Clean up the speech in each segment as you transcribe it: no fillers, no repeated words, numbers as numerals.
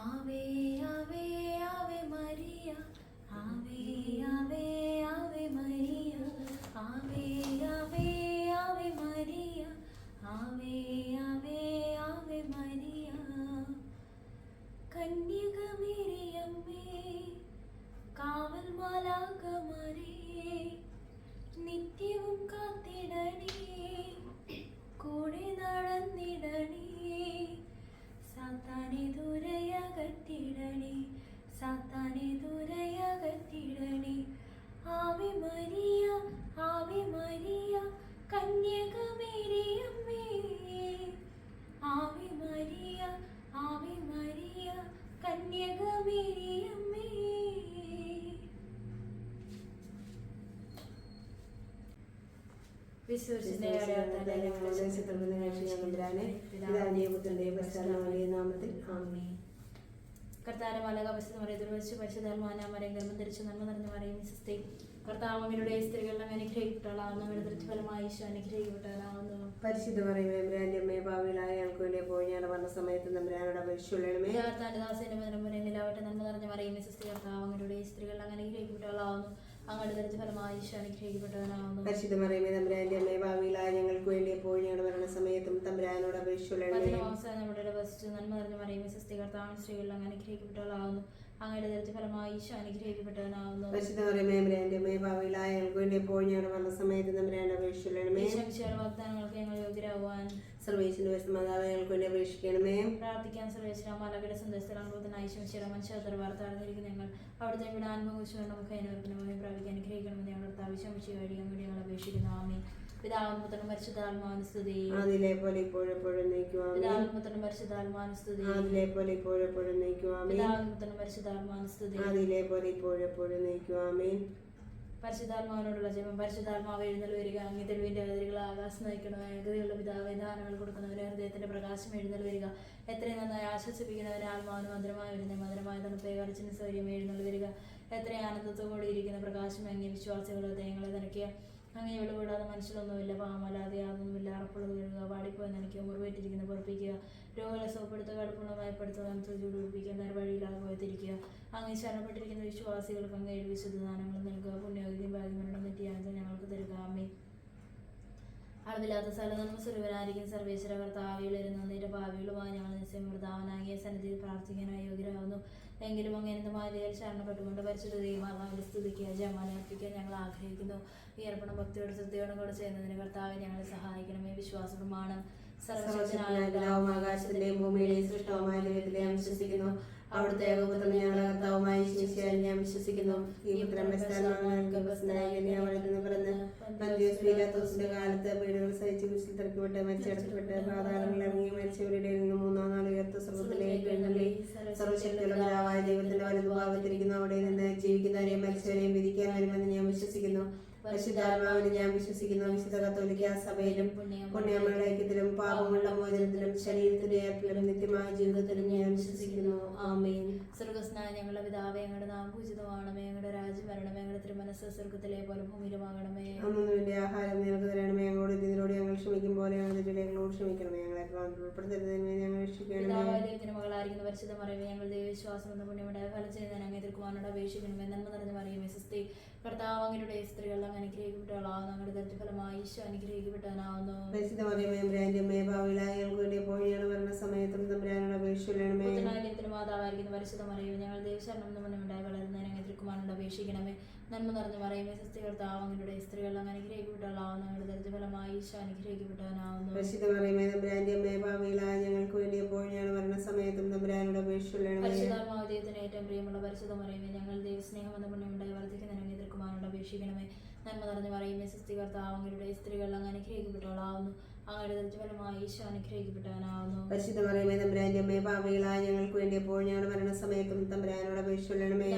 ആവേ ആവേ Ave Maria, ആവേ ആവേ Ave Maria, ആവേ ആവേ Ave Maria, ആവേ ആവേ Ave Maria. കന്യകമേരിയമ്മേ, കാവൽ മാലാഖമാരേ, നിത്യവും കാത്തിടണേ, കൂടെ നടന്നിടണേ, സാത്താനെ ദൂരയകറ്റിടണേ, സാത്താനെ ദൂരയകറ്റിടണേ. Ave Maria, Ave Maria, കന്യകമേരിയമ്മേ, Ave Maria, Ave Maria, കന്യകമേരിയമ്മേ. വിശ്വസിന്റെ നാമത്തിൽ ആമേൻ. കർത്താവിന്റെ മാലാഖ പരിശുദ്ധാത്മാനാമരം ഗർഭം ധരിച്ചു നന്മ നിറഞ്ഞ മറിയം സ്വസ്തി. കർത്താവ് അങ്ങയുടെ സ്ത്രീകളിലും അനുഗ്രഹിക്കപ്പെട്ടവളാവുന്നു, അവരുടെ ദൃഢഫലമായി ഈശോ അനുഗ്രഹിക്കപ്പെട്ടവനാവുന്നു. പരിശുദ്ധ മറിയമേ, അമ്മേ, പാപികളായ ഞങ്ങൾക്ക് വേണ്ടി പോയി ഞങ്ങളുടെ മരണ സമയത്ത് തമ്പുരാനോട് അപേക്ഷിച്ചുകൊള്ളണമേ. കർത്താവിന്റെ ദാസന്റെ മധുരം മുന്നിലാവട്ടെ. നന്മ നിറഞ്ഞ മറിയം സ്വസ്തി. കർത്താവ് അങ്ങയുടെ സ്ത്രീകളിലും അനുഗ്രഹിക്കപ്പെട്ടവളാവുന്നു, അങ്ങയുടെ ദൃഢഫലമായി ഈശോ അനുഗ്രഹിക്കപ്പെട്ടവനാവുന്നു. പരിശുദ്ധ മറിയമേ, തമ്പുരാന്റെ അമ്മേ, പാപികളായ ഞങ്ങൾക്ക് വേണ്ടി പോയി ഞങ്ങളുടെ മരണ സമയത്തും തമ്പുരാനോട് അപേക്ഷിച്ചുകൊള്ളണമേ. നമ്മുടെ വസിച്ചു. നന്മ നിറഞ്ഞ മറിയം സ്വസ്തി. കർത്താവിന്റെ സ്ത്രീകളിലും അനുഗ്രഹിക്കപ്പെട്ടവളാവുന്നു, അങ്ങയുടെ ദൃഢഫലമായി ഈശോ അനുഗ്രഹിക്കപ്പെട്ടവനാവുന്നു. പരിശുദ്ധ മറിയമേ, തമ്പുരാന്റെ അമ്മേ, പാപികളായ ഞങ്ങൾക്ക് വേണ്ടി പോയി ഞങ്ങളുടെ മരണ സമയത്ത് തമ്പുരാനോട് അപേക്ഷിച്ചുകൊള്ളണമേ. വാഗ്ദാനങ്ങൾക്ക് ഞങ്ങൾ യോഗ്യരാകുവാൻ സർവേശ്വരന്റെ പരിശുദ്ധമാതാവേ, ഞങ്ങൾക്ക് വേണ്ടി അപേക്ഷിക്കണമേ. പ്രാർത്ഥിക്കാൻ സർവേശ്വര മാലാഖയുടെ സന്ദേശത്തിലായി മനുഷ്യർ വാർത്ത അറിഞ്ഞിരിക്കുന്ന ഞങ്ങൾ അവിടുത്തെ ഇവിടെ അനുഭവിച്ചുകൊണ്ട് നമുക്ക് അതിനോർപ്പിനുമായി പ്രാപിക്കാൻ അനുഗ്രഹിക്കണമെന്ന് ഞങ്ങൾ താവശ്യമിച്ച് കഴിയാൻ വേണ്ടി ഞങ്ങൾ അപേക്ഷിക്കുന്നു. ആമേൻ. പിതാവും പുത്രനും പരിശുദ്ധാത്മാവിന് സ്തുതി. അതിലെ പോലെ ഇപ്പോഴെപ്പോഴും നയിക്കുവാൻ. പിതാവും പുത്രനും പരിശുദ്ധാത്മാവിന് സ്തുതി. അതിലെ പോലെ ഇപ്പോഴെപ്പോഴും നയിക്കുവാൻ. പിതാവും പുത്രനും പരിശുദ്ധാത്മാവിന് സ്തുതി. അതിലെ പോലെ ഇപ്പോഴെപ്പോഴും നയിക്കുവാൻ. പരിശുദ്ധാത്മാവിനോടുള്ള ജപം. പരിശുദ്ധാത്മാവ് എഴുന്നള്ളി വരിക, അങ്ങ് തെരുവിന്റെ അതിരുകൾ ആകാശം നയിക്കണമേ. ഗതികളുടെ പിതാവേ, ദാനങ്ങൾ കൊടുക്കുന്നവരെ ഹൃദയത്തിന്റെ പ്രകാശം എഴുന്നള്ളി വരിക. എത്രയും നന്നായി ആശ്വസിപ്പിക്കുന്നവരെ ആത്മാവിന് മധുരമായി വരുന്ന മധുരമായ തണുപ്പേ കരച്ചിന് സൗര്യം എഴുന്നള്ളി വരിക. എത്രയും ആനന്ദത്തോടെ ഇരിക്കുന്ന പ്രകാശം അങ്ങേ വിശ്വാസികളുടെ ഹൃദയങ്ങളെ നനയ്ക്കുക. അങ്ങേ വിളവിടാതെ മനുഷ്യരൊന്നുമില്ല, പാവമല്ലാതെ യാതൊന്നുമില്ല. അറപ്പുള്ളത് കഴുകുക, വാടിപ്പോയി നനയ്ക്കുക, മുറിവേറ്റിരിക്കുന്ന പൊറപ്പിക്കുക, രോഗങ്ങളെ സുഖപ്പെടുത്തുക, കടുപ്പുള്ള മയപ്പെടുത്തുക, ചൂടുപിടിപ്പിക്കുക, നേർവഴിയിലാകെ പോയത്തിരിക്കുക. അങ്ങ് ശരണപ്പെട്ടിരിക്കുന്ന വിശ്വാസികൾക്ക് അങ്ങയുടെ വിശുദ്ധ ദാനങ്ങൾ നൽകുക. പുണ്യവതിയും ഭാഗ്യമരണം നെറ്റിയാനത്തിൽ ഞങ്ങൾക്ക് തരുക. അമ്മേ. അളവില്ലാത്ത സ്ഥലനന്മ സ്വരൂപനായിരിക്കും സർവേശ്വര കർത്താവികളിരുന്ന നിന്റെ ഭാവികളുമായി ഞങ്ങൾ നിശ്ചയം വൃതാവനാകിയ സന്നിധിയിൽ പ്രാർത്ഥിക്കാനായി യോഗ്യരാകുന്നു. എങ്കിലും അങ്ങനെ മാതയിൽ ശരണപ്പെട്ടുകൊണ്ട് പരിശുദ്ധ ദൈവമാതാവിന്റെ സ്തുതിക്കുക, ജയമാല അർപ്പിക്കാൻ ഞങ്ങൾ ആഗ്രഹിക്കുന്നു. ഈ അർപ്പണം ഭക്തിയോട് ശ്രദ്ധയോടും കൂടെ ചെയ്യുന്നതിന് കർത്താവെ ഞങ്ങളെ സഹായിക്കണമേ. വിശ്വാസ പ്രമാണം. ആകാശത്തിന്റെയും ഭൂമിയുടെയും സൃഷ്ടവുമായ ദൈവത്തിലെ ഞാൻ വിശ്വസിക്കുന്നു. അവിടുത്തെ ഏകപുത്രൻ ഞങ്ങളുടെ കർത്താവുമായി ഞാൻ വിശ്വസിക്കുന്നു. ഈ പുത്രൻ പറഞ്ഞ് പന്തിയോസിന്റെ കാലത്ത് പീഡകൾ സഹിച്ച് കുരിശിൽ തറക്കപ്പെട്ട് മരിച്ചടക്കപ്പെട്ട് പാതാളങ്ങളിൽ ഇറങ്ങി മരിച്ചവരുടെ നിന്ന് മൂന്നാം നാൾ ഉയർത്ത സർവ്വത്തിലേക്ക് എഴുന്നള്ളി സർവശക്തിയുള്ള പിതാവായ ദൈവത്തിന്റെ വലതുഭാഗത്തിരിക്കുന്നു. അവിടെ നിന്ന് ജീവിക്കുന്നവരെയും മരിച്ചവരെയും വിധിക്കാൻ വരുമെന്ന് ഞാൻ വിശ്വസിക്കുന്നു. പരിശുദ്ധാത്മാവിനെ ഞാൻ വിശ്വസിക്കുന്നു. വിശുദ്ധ കത്തോലിക്ക സഭയിലും പുണ്യാമയുടെ ഐക്യത്തിലും പാപങ്ങളുടെ മോചനത്തിലും ശരീരത്തിന്റെ ഏർപ്പിലും നിത്യമായ ജീവിതത്തിലും ഞാൻ വിശ്വസിക്കുന്നു. ആമേൻ. സ്വർഗസ്നായ ഞങ്ങളുടെ പിതാവേ, ഞങ്ങളുടെ നാം പൂജിതമാണമേ. ഞങ്ങളുടെ രാജ്യം വരണമേ. ഞങ്ങളുടെ തിരുമനസ്സ് സ്വർഗത്തിലെ പോലെ ഭൂമിയിലുമാകണമേ. അന്നു വേണ്ടി ആഹാരം ഞങ്ങൾക്ക് തരണമേ. ഞങ്ങളോട് ഇതിനോട് ഞങ്ങൾ ക്ഷമിക്കും പോലെ ഞങ്ങളോട് ക്ഷമിക്കണമേ. ഞങ്ങളെ ഉൾപ്പെടുത്തരുതേ, ഞങ്ങൾ രക്ഷിക്കണമേ. മകളായിരിക്കുന്ന പരിശുദ്ധ മറിയമേ, ഞങ്ങൾ ദൈവവിശ്വാസം എന്ന പുണ്യമുണ്ടായ ഫലം ചെയ്യുന്നതിന് അങ്ങേ തിരുക്കുമാരനോട് അപേക്ഷിക്കണമേ. നന്മ നിറഞ്ഞ മറിയമേ സ്വസ്തി. കർത്താവ് അങ്ങയുടെ സ്ത്രീകളെല്ലാം അനുഗ്രഹിക്കപ്പെട്ടവളാവുന്നു, അങ്ങയുടെ ദൃഢഫലമായി ഈശോ അനുഗ്രഹിക്കപ്പെട്ടവനാവുന്നു. പരിശുദ്ധ മറിയമേ, അമ്മേ, പാപികളായ ഞങ്ങൾക്ക് വേണ്ടി എപ്പോഴും മരണ സമയത്തും തമ്പുരാനോട് അപേക്ഷിക്കണമേ. മാതാവായിരിക്കുന്ന പരിശുദ്ധ മറിയമേ, ഞങ്ങൾ ദൈവശരണം എന്ന പുണ്യമുണ്ടായ വളരുന്നതിന് അങ്ങേ തിരുക്കുമാരനോട് അപേക്ഷിക്കണമേ. നന്മ നിറഞ്ഞ മറിയമേ സ്വസ്തി. കർത്താവ് അങ്ങയുടെ സ്ത്രീകളെല്ലാം അനുഗ്രഹിക്കപ്പെട്ടവളാവുന്നു, അങ്ങയുടെ ദൃഢഫലമായി ഈശോ അനുഗ്രഹിക്കപ്പെട്ടവനാവുന്നു. പരിശുദ്ധ മറിയമേ, അമ്മേ, പാപികളായ ഞങ്ങൾക്ക് വേണ്ടി എപ്പോഴും മരണ സമയത്തും തമ്പുരാനോട് അപേക്ഷിക്കണമേ. പരിശുദ്ധാത്മാവ് ദൈവത്തിന് ഏറ്റവും പ്രിയമുള്ള പരിശുദ്ധ മറിയമേ, ഞങ്ങൾ ദൈവസ്നേഹം എന്ന പുണ്യമുണ്ടായി വർദ്ധിക്കുന്നതിന് അങ്ങേ തിരുക്കുമാരനോട് അപേക്ഷിക്കണമേ. നന്മ നിറഞ്ഞ മറിയമേ സ്വസ്തി. കർത്താവ് അങ്ങയുടെ സ്ത്രീകൾ അങ്ങ് അനുഗ്രഹിക്കപ്പെട്ടവളാവുന്നു, അങ്ങയുടെ ദൃഢഫലമായി ഈശോ അനുഗ്രഹിക്കപ്പെട്ടവനാവുന്നു. പരിശുദ്ധ മറിയമേ, അമ്മേ, പാപികളായ ഞങ്ങൾക്ക് വേണ്ടി എപ്പോഴും ഞങ്ങളുടെ മരണസമയത്തും തമ്പുരാനോട് അപേക്ഷിക്കണമേ.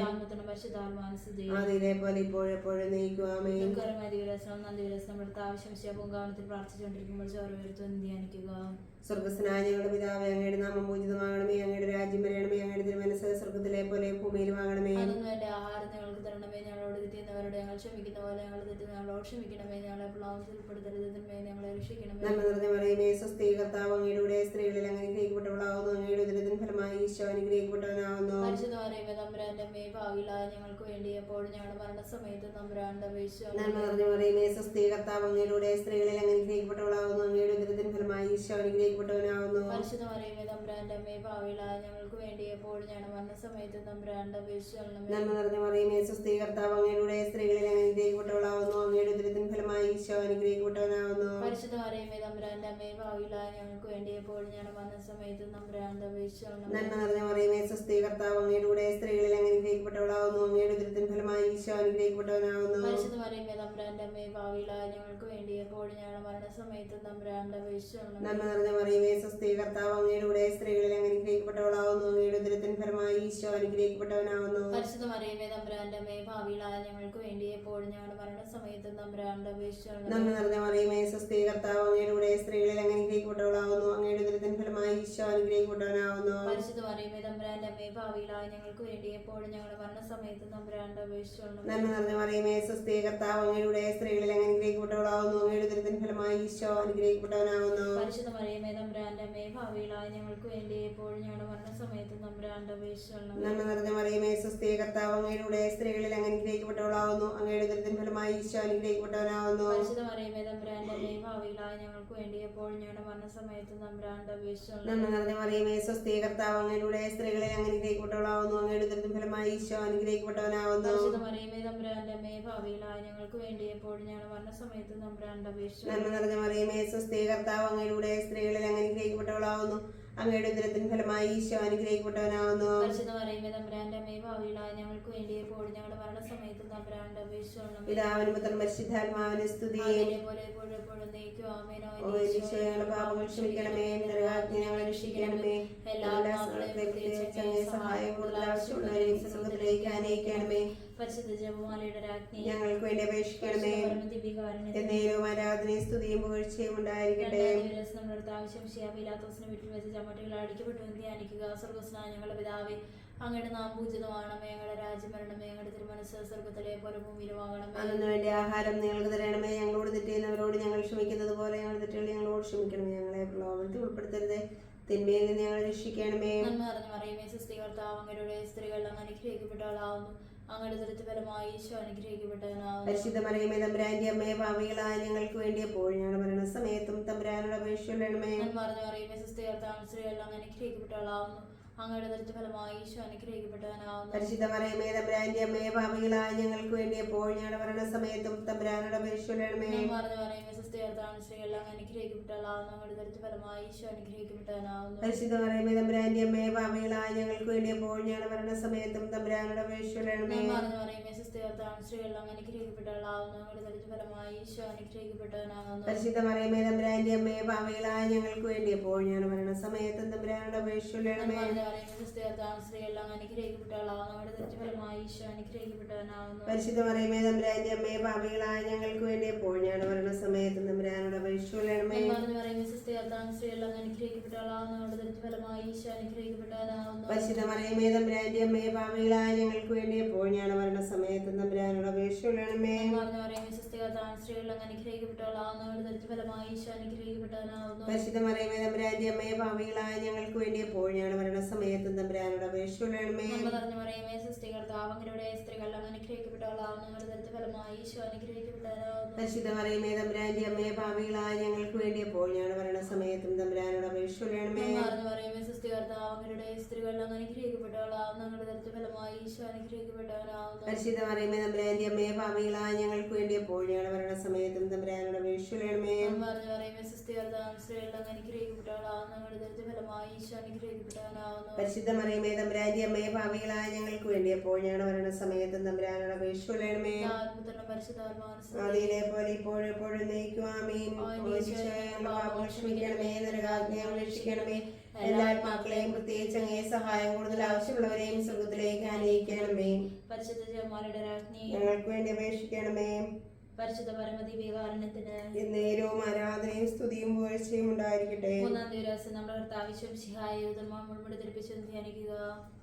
അതിലെ പോലെ ഇപ്പോഴെപ്പോഴും നയിക്കുവാമേ. പൂങ്കാവനത്തിൽ പ്രാർത്ഥിച്ചുകൊണ്ടിരിക്കുമ്പോൾ ചോറ് വരുത്തുവാൻ ധ്യാനിക്കുക. സ്വർഗസ്നായ ഞങ്ങളുടെ പിതാവേ, അങ്ങയുടെ നാമം പൂജിതമാകണമേ. അങ്ങയുടെ രാജ്യം വരണമേ. അങ്ങയുടെ തിരുമനസ്സ് സ്വർഗത്തിലെ പോലെ ഭൂമിയിലുമാകണമേ. എന്റെ ആഹാരം ഞങ്ങൾക്ക് തരണമേ. ഞങ്ങളോട് തെറ്റുന്നവരോട് ഞങ്ങൾ ക്ഷമിക്കുന്ന പോലെ ഞങ്ങൾ തെറ്റുന്ന ഞങ്ങളോട് ക്ഷമിക്കണമേ. ഞങ്ങളെ പ്ലാവത്തിൽ ഉൾപ്പെടുത്തരുത്, ഞങ്ങളെ രക്ഷിക്കണമേ. നന്മ നിറഞ്ഞ മറിയമേ സ്വസ്തി. കർത്താവ് അങ്ങയുടെ സ്ത്രീകളിൽ അനുഗ്രഹിക്കപ്പെട്ടവളാകുന്നു, അങ്ങയുടെ ഉദരത്തിൻ ഫലമായി ഈശോ അനുഗ്രഹിക്കപ്പെട്ടവനാവുന്നു. പരിശുദ്ധ മറിയമേ തമ്പുരാന്റെ അമ്മേ ഭാവിയിലായ ഞങ്ങൾക്ക് വേണ്ടി എപ്പോഴും ഞങ്ങളുടെ മരണസമയത്ത് തമ്പുരാന്റെ അപേക്ഷിച്ചു. നന്മ നിറഞ്ഞ മറിയമേ സ്വസ്തി, കർത്താവ് അങ്ങയുടെ സ്ത്രീകളിൽ അങ്ങ് അനുഗ്രഹിക്കപ്പെട്ടവളാവുന്നു. അങ്ങയുടെ ഉദരത്തിൻ ഫലമായി ഈശോ അനുഗ്രഹിക്കപ്പെട്ടവനാവുന്നു. പരിശുദ്ധ മറിയമേ തമ്പുരാന്റെ അമ്മേ ഭാവിയിലായ ഞങ്ങൾക്ക് വേണ്ടി എപ്പോഴും ഞങ്ങളുടെ മരണസമയത്ത് തമ്പുരാന്റെ അപേക്ഷിച്ചു. നന്മ നിറഞ്ഞ മറിയമേ സ്വസ്തി, കർത്താവ് അങ്ങയുടെ സ്ത്രീകളിൽ അങ്ങ് അനുഗ്രഹിക്കപ്പെട്ടവളാവുന്നു. അങ്ങയുടെ ഉദരത്തിൻ ഫലമായി ഈശോ അനുഗ്രഹിക്കപ്പെട്ടവനാവുന്നു. പരിശുദ്ധ മറിയമേ തമ്പുരാന്റെ അമ്മേ ഭാവിയിലായ ഞങ്ങൾക്ക് വേണ്ടി എപ്പോഴും ഞങ്ങളുടെ മരണസമയത്ത് തമ്പുരാന്റെ അപേക്ഷിച്ചു. നന്മ നിറഞ്ഞ മറിയമേ സ്വസ്തി, കർത്താവ് അങ്ങയുടെ സ്ത്രീകളിൽ അങ്ങ് അനുഗ്രഹിക്കപ്പെട്ടവളാവുന്നു. അങ്ങയുടെ ഉദരത്തിൻ ഫലമായി ഈശോ അനുഗ്രഹിക്കപ്പെട്ടവനാവുന്നു. പരിശുദ്ധ മറിയമേ തമ്പുരാന്റെ അമ്മേ ഭാവിയിലായ ഞങ്ങൾക്ക് വേണ്ടി എപ്പോഴും ഞങ്ങളുടെ മരണസമയത്ത് തമ്പുരാന്റെ അപേക്ഷിച്ചു. നന്മ നിറഞ്ഞ മറിയമേ സ്വസ്തി, കർത്താവ് അങ്ങയുടെ സ്ത്രീകളിൽ അങ്ങ് അനുഗ്രഹിക്കപ്പെട്ടവളാവുന്നു. അങ്ങയുടെ ഉദരത്തിൻ ഫലമായി ഈശോ അനുഗ്രഹിക്കപ്പെട്ടവനാവുന്നു. പരിശുദ്ധ മറിയമേ തമ്പുരാന്റെ അമ്മേ ഭാവിയിലായ ഞങ്ങൾക്ക് വേണ്ടി എപ്പോഴും ഞങ്ങളുടെ മരണസമയത്ത് തമ്പുരാന്റെ അപേക്ഷിച്ചു. നന്മ നിറഞ്ഞ മറിയമേ സ്വസ്തി, കർത്താവ് അങ്ങയുടെ സ്ത്രീകളിൽ അങ്ങ് അനുഗ്രഹിക്കപ്പെട്ടവളാവുന്നു. അങ്ങയുടെ ഉദരത്തിൻ ഫലമായി ഈശോ അനുഗ്രഹിക്കപ്പെട്ടവനാവുന്നു. പരിശുദ്ധ മറിയമേ തമ്പുരാന്റെ അമ്മേ ഭാവിയിലായ ഞങ്ങൾക്ക് വേണ്ടി എപ്പോഴും ഞങ്ങളുടെ മരണസമയത്ത് തമ്പുരാന്റെ അപേക്ഷിച്ചു. നന്മ നിറഞ്ഞ മറിയമേ സ്വസ്തി, കർത്താവ് അങ്ങയുടെ സ്ത്രീകളിൽ അങ്ങ് അനുഗ്രഹിക്കപ്പെട്ടവളാവുന്നു. അങ്ങയുടെ ഉദരത്തിൻ ഫലമായി ഈശോ അനുഗ്രഹിക്കപ്പെട്ടവനാവുന്നു. പരിശുദ്ധ മറിയമേ തമ്പുരാന്റെ അമ്മേ ഭാവിയിലായ ഞങ്ങൾക്ക് വേണ്ടി എപ്പോഴും ഞങ്ങളുടെ മരണസമയത്ത് തമ്പുരാന്റെ അപേക്ഷിച്ചു. നന്മ നിറഞ്ഞ മറിയമേ സ്വസ്തി, കർത്താവ് അങ്ങയുടെ സ്ത്രീകളിൽ അങ്ങ് അനുഗ്രഹിക്കപ്പെട്ടവളാവുന്നു. അങ്ങയുടെ ഉദരത്തിൻ ഫലമായി ഈശോ അനുഗ്രഹിക്കപ്പെട്ടവനാവുന്നു. പരിശുദ്ധ മറിയമേ തമ്പുരാന്റെ അമ്മേ ഭാവിയിലായ ഞങ്ങൾക്ക് വേണ്ടി എപ്പോഴും ഞങ്ങളുടെ മരണസമയത്ത് തമ്പുരാന്റെ അപേക്ഷിച്ചു. നന്മ നിറഞ്ഞ മറിയമേ സ്വസ്തി, കർത്താവ് അങ്ങയുടെ സ്ത്രീകളിൽ അങ്ങ് അനുഗ്രഹിക്കപ്പെട്ടവളാവുന്നു. അങ്ങയുടെ ഉദരത്തിൻ ഫലമായി ഈശോ അനുഗ്രഹിക്കപ്പെട്ടവനാവുന്നു. പരിശുദ്ധ മറിയമേ തമ്പുരാന്റെ അമ്മേ ഭാവിയിലായ ഞങ്ങൾക്ക് വേണ്ടി എപ്പോഴും ഞങ്ങളുടെ മരണസമയത്ത് തമ്പുരാന്റെ അപേക്ഷിച്ചു. നന്മ നിറഞ്ഞ മറിയമേ സ്വസ്തി, കർത്താവ് അങ്ങയുടെ സ്ത്രീകളിൽ അങ്ങ് അനുഗ്രഹിക്കപ്പെട്ടവളാവുന്നു. അങ്ങയുടെ ഉദരത്തിൻ ഫലമായി ഈശോ അനുഗ്രഹിക്കപ്പെട്ടവനാവുന്നു. പരിശുദ്ധ മറിയമേ തമ്പുരാന്റെ അമ്മേ ഭാവിയിലായ ഞങ്ങൾക്ക് വേണ്ടി എപ്പോഴും ഞങ്ങളുടെ മരണസമയത്ത് തമ്പുരാന്റെ അപേക്ഷിച്ചു. പിതാവിനും പുത്രനും പരിശുദ്ധാത്മാവിനും സ്തുതി. പോലെ എപ്പോഴും എപ്പോഴും നയിക്കും. ആമേൻ. ഓ ഈശോ, ഞങ്ങളുടെ പാപങ്ങൾ ക്ഷമിക്കണമേ. നരകാഗ്നി ഞങ്ങളെ രക്ഷിക്കണമേ. എല്ലാ സഹായം കൂടുതൽ ആവശ്യമുള്ളവരെയും സ്വർഗ്ഗത്തിലേക്ക് ആനയിക്കണമേ. പരിശുദ്ധ ജപമാലയുടെ രാജ്ഞി ഞങ്ങൾക്ക് വേണ്ടി അപേക്ഷിക്കണമേ. എന്നേരവും ആരാധനയും സ്തുതിയും പുകഴ്ചയും ഉണ്ടായിരിക്കട്ടെ. നമ്മുടെ ആവശ്യം ശിയാബിലാത്തോസിനെ വീട്ടിൽ വെച്ച് ചമ്മട്ടികൾ അടിക്കപ്പെട്ടു എന്ന് ധ്യാനിക്കുക. സ്വർഗ്ഗസ്നായ ഞങ്ങളുടെ പിതാവേ, അങ്ങയുടെ നാം പൂജിതമാണമേ. ഞങ്ങളുടെ രാജ്യം വരണമേ. ഞങ്ങളുടെ തിരുമനസ്സ് സ്വർഗ്ഗത്തിലെ പോലെ ഭൂമിയിലുമാകണമേ. അതിനു വേണ്ടി ആഹാരം നിങ്ങൾക്ക് തരണമേ. ഞങ്ങളോട് തെറ്റ് ചെയ്യുന്നവരോട് ഞങ്ങൾ ക്ഷമിക്കുന്നത് പോലെ ഞങ്ങളുടെ തെറ്റുകൾ ഞങ്ങളോട് ക്ഷമിക്കണമേ. ഞങ്ങളെ പ്രലോഭനത്തിൽ ഉൾപ്പെടുത്തരുതേ, തിന്മയിൽ നിന്ന് ഞങ്ങളെ രക്ഷിക്കണമേ. നന്മ നിറഞ്ഞ മറിയമേ സ്വസ്തി, കർത്താവ് അങ്ങയുടെ സ്ത്രീകൾ അങ്ങ് അനുഗ്രഹിക്കപ്പെട്ടവളാവുന്നു. അങ്ങയുടെ ദുരിത ഫലമായി ഈശോ അനുഗ്രഹിക്കപ്പെട്ടവനാവുന്നു. പരിശുദ്ധ മറിയമേ തമ്പുരാന്റെ അമ്മയെ, പാപികളായ ഞങ്ങൾക്ക് വേണ്ടി എപ്പോഴും ഞങ്ങളുടെ മരണസമയത്തും തമ്പുരാനോട് അപേക്ഷിക്കണമേ. നന്മ നിറഞ്ഞ മറിയമേ സ്വസ്തി, കർത്താവ് സ്ത്രീകൾ അങ്ങ് അനുഗ്രഹിക്കപ്പെട്ടവളാവുന്നു. അങ്ങയുടെ ദുരിത ഫലമായി ഈശോ അനുഗ്രഹിക്കപ്പെട്ടവനാവുന്നു. പരിശുദ്ധ മറിയമേ തമ്പുരാന്റെ അമ്മയെ, പാപികളായ ഞങ്ങൾക്ക് വേണ്ടി എപ്പോഴും ഞങ്ങളുടെ മരണസമയത്തും തമ്പുരാനോട് അപേക്ഷിക്കണമേ. നന്മ നിറഞ്ഞ മറിയമേ സ്വസ്തി, കർത്താവ് സ്ത്രീകൾ അങ്ങ് അനുഗ്രഹിക്കപ്പെട്ടവളാവുന്നു. അങ്ങയുടെ ദുരിത ഫലമായി ഈശോ അനുഗ്രഹിക്കപ്പെട്ടവനാവുന്നു. പരിശുദ്ധ മറിയമേ തമ്പുരാന്റെ അമ്മയെ, പാപികളായ ഞങ്ങൾക്ക് വേണ്ടി എപ്പോഴും ഞങ്ങളുടെ മരണസമയത്തും തമ്പുരാനോട് അപേക്ഷിക്കണമേ. നന്മ നിറഞ്ഞ മറിയമേ സ്വസ്തി, കർത്താവ് സ്ത്രീകൾ അങ്ങ് അനുഗ്രഹിക്കപ്പെട്ടവളാവുന്നു. അങ്ങയുടെ ദുരിത ഫലമായി ഈശോ അനുഗ്രഹിക്കപ്പെട്ടവനാവുന്നു. പരിശുദ്ധ മറിയമേ തമ്പുരാന്റെ അമ്മയെ, പാപികളായ ഞങ്ങൾക്ക് വേണ്ടി എപ്പോഴും ഞങ്ങളുടെ മരണസമയത്തും തമ്പുരാനോട് അപേക്ഷിക്കണമേ. പരിശുദ്ധ മറിയമേ തമ്പുരാന്റെ അമ്മയെ, പാപികളായ ഞങ്ങൾക്ക് വേണ്ടി എപ്പോഴും ഞങ്ങളുടെ മരണസമയത്തും തമ്പുരാനോട് അപേക്ഷിക്കണമേ. പരിശുദ്ധ മറിയമേ തമ്പുരാന്റെ അമ്മയെ, പാപികളായ ഞങ്ങൾക്ക് വേണ്ടി എപ്പോഴും ഞങ്ങളുടെ മരണസമയത്തും തമ്പുരാനോട് അപേക്ഷിക്കണമേ. പരിശുദ്ധ മറിയമേ തമ്പുരാന്റെ അമ്മയെ, പാപികളായ ഞങ്ങൾക്ക് വേണ്ടി എപ്പോഴും ഞങ്ങളുടെ മരണസമയത്തും തമ്പുരാനോട് അപേക്ഷിക്കണമേ. പരിശുദ്ധ മറിയമേ തമ്പുരാന്റെ അമ്മയെ, പാപികളായ ഞങ്ങൾക്ക് വേണ്ടി എപ്പോഴും ഞങ്ങളുടെ മരണസമയത്തും തമ്പുരാനോട് അപേക്ഷിക്കണമേ. പരിശുദ്ധ മറിയമേ തമ്പുരാന്റെ അമ്മയെ, പാപികളായ ഞങ്ങൾക്ക് വേണ്ടി എപ്പോഴും ഞങ്ങളുടെ മരണസമയത്തും തമ്പുരാനോട് അപേക്ഷിക്കണമേ. പരിശുദ്ധ മറിയമേ തമ്പുരാന്റെ അമ്മയെ, പാപികളായ ഞങ്ങൾക്ക് വേണ്ടി എപ്പോഴും ഞങ്ങളുടെ മരണസമയത്തും തമ്പുരാനോട് അപേക്ഷിക്കണമേ. ആദിയിലെ പോലെ ഇപ്പോഴും എപ്പോഴും നയിക്കും. ആമേൻ. പാപങ്ങൾ ക്ഷമിക്കണമേ. നരകാഗ്നി ഞങ്ങളെ രക്ഷിക്കണമേ. എല്ലാ ആത്മാക്കളെയും പ്രത്യേകിച്ച് അങ്ങേ സഹായം കൂടുതൽ ആവശ്യമുള്ളവരെയും സ്വർഗ്ഗത്തിലേക്ക് ആനയിക്കണമേ. പരിശുദ്ധ ജപമാലയുടെ രാജ്ഞി ഞങ്ങൾക്ക് വേണ്ടി അപേക്ഷിക്കണമേ. പരിശുദ്ധ പരമദിവ്യകാരുണ്യത്തിന് എന്നേരവും ആരാധനയും സ്തുതിയും പുകഴ്ചയും ഉണ്ടായിരിക്കട്ടെ. മൂന്നാം ദിവസം നമ്മുടെ കർത്താവിശ്വം മുഴുവൻ ധരിപ്പിച്ചു ധ്യാനിക്കുക.